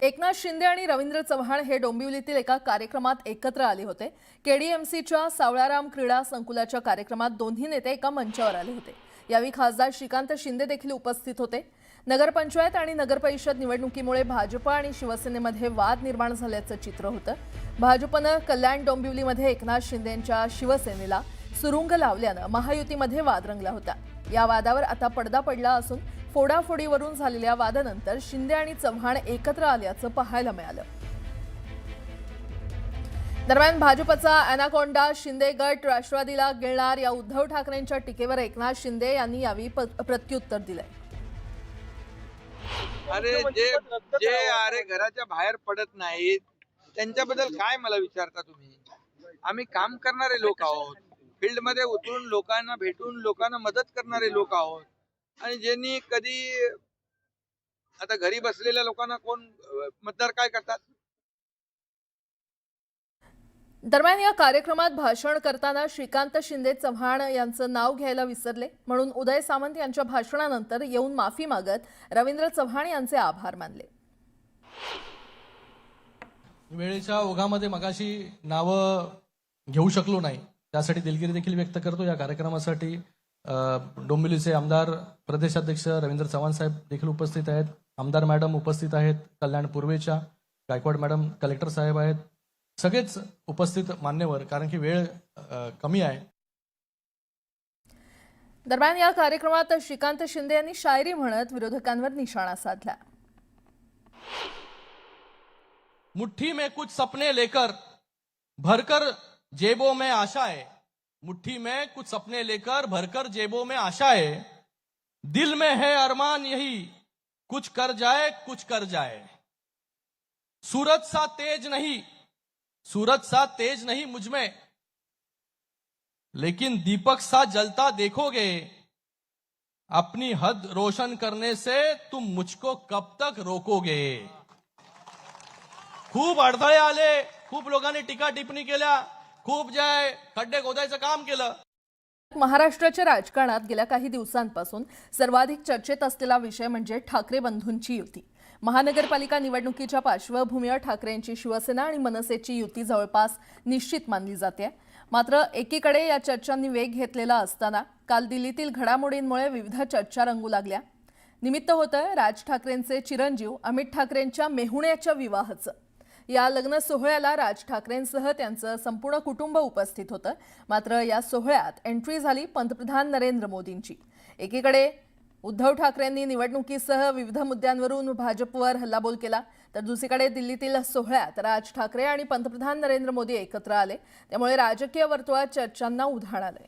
एकनाथ शिंदे आणि रवींद्र चव्हाण हे डोंबिवलीतील एका कार्यक्रमात एकत्र आले होते। केडीएमसीच्या सावळाराम क्रीडा संकुलाच्या कार्यक्रमात दोन्ही नेते एका मंचावर आले होते। यावेळी खासदार श्रीकांत शिंदे देखील उपस्थित होते। नगरपंचायत आणि नगरपरिषद निवडणुकीमुळे भाजप आणि शिवसेनेमध्ये वाद निर्माण झाल्याचं चित्र होतं। भाजपनं कल्याण डोंबिवलीमध्ये एकनाथ शिंदेंच्या शिवसेनेला सुरुंग लावल्यानं महायुतीमध्ये वाद रंगला होता। या वादावर आता पडदा पडला असून फोडाफोडीवरून झालेल्या वादानंतर शिंदे आणि चव्हाण एकत्र आल्याचं पाहायला मिळालं। दरम्यान भाजपचा अॅनाकोंडा शिंदे गट राष्ट्रवादीला गिळणार या उद्धव ठाकरेंच्या टीकेवर एकनाथ शिंदे यांनी यावेळी प्रत्युत्तर दिलंय। अरे जे घराच्या बाहेर पडत नाहीत त्यांच्याबद्दल काय मला विचारता तुम्ही? आम्ही काम करणारे लोक आहोत, फील्ड मध्ये उतरून लोकांना भेटून लोकांना मदत करणारे लोक आहोत। आणि ज्यांनी कधी आता घरी बसलेल्या लोकांना कोण मतदार काय करतात? दरम्यान या कार्यक्रमात भाषण करताना श्रीकांत शिंदे चव्हाण यांचं नाव घ्यायला विसरले, म्हणून उदय सामंत यांच्या भाषणानंतर येऊन माफी मागत रवींद्र चव्हाण यांचे आभार मानले। वेळेच्या ओघामध्ये मगाशी नावं घेऊ शकलो नाही, त्यासाठी दिलगिरी देखील व्यक्त करतो। या कार्यक्रमासाठी डोंबिवलीचे आमदार प्रदेशाध्यक्ष रवींद्र चव्हाण साहेब देखील उपस्थित आहेत, आमदार मॅडम उपस्थित आहेत, कल्याण पूर्वेच्या गायकवाड मॅडम कलेक्टर साहेब आहेत, सगळेच उपस्थित मान्यवर, कारण की वेळ कमी आहे। दरम्यान या कार्यक्रमात श्रीकांत शिंदे यांनी शायरी म्हणत विरोधकांवर निशाणा साधला। मुट्ठी में कुछ सपने लेकर भरकर जेबों में आशाएं, मुट्ठी में कुछ सपने लेकर भरकर जेबों में आशाएं, दिल में है अरमान यही कुछ कर जाए। सूरज सा तेज नहीं मुझ में, लेकिन दीपक सा जलता देखोगे। अपनी हद रोशन करने से तुम मुझको कब तक रोकोगे। खूप अडथळे आले, खूप लोकांनी टीका टिप्पणी केल्या, खूप जे खड्डे खोदायचं काम केलं। महाराष्ट्राच्या राजकारणात गेल्या काही दिवसांपासून सर्वाधिक चर्चेत असलेला विषय म्हणजे ठाकरे बंधूंची युती। महानगरपालिका निवडणुकीच्या पार्श्वभूमीवर ठाकरेंची शिवसेना आणि मनसेची युती जवळपास निश्चित मानली जाते। मात्र एकीकडे या चर्चांनी वेग घेतलेला असताना काल दिल्लीतील घडामोडींमुळे विविध चर्चा रंगू लागल्या। निमित्त होतं राज ठाकरेंचे चिरंजीव अमित ठाकरेंच्या मेहुण्याच्या विवाहाचं। या लग्न सोहळ्याला राज ठाकरेंसह त्यांचं संपूर्ण कुटुंब उपस्थित होतं। मात्र या सोहळ्यात एंट्री झाली पंतप्रधान नरेंद्र मोदींची। एकीकडे उद्धव ठाकरेंनी निवडणुकीसह विविध मुद्द्यांवरून भाजपवर हल्लाबोल केला, तर दुसरीकडे दिल्लीतील सोहळ्यात राज ठाकरे आणि पंतप्रधान नरेंद्र मोदी एकत्र आले, त्यामुळे राजकीय वर्तुळात चर्चांना उधाण आलंय।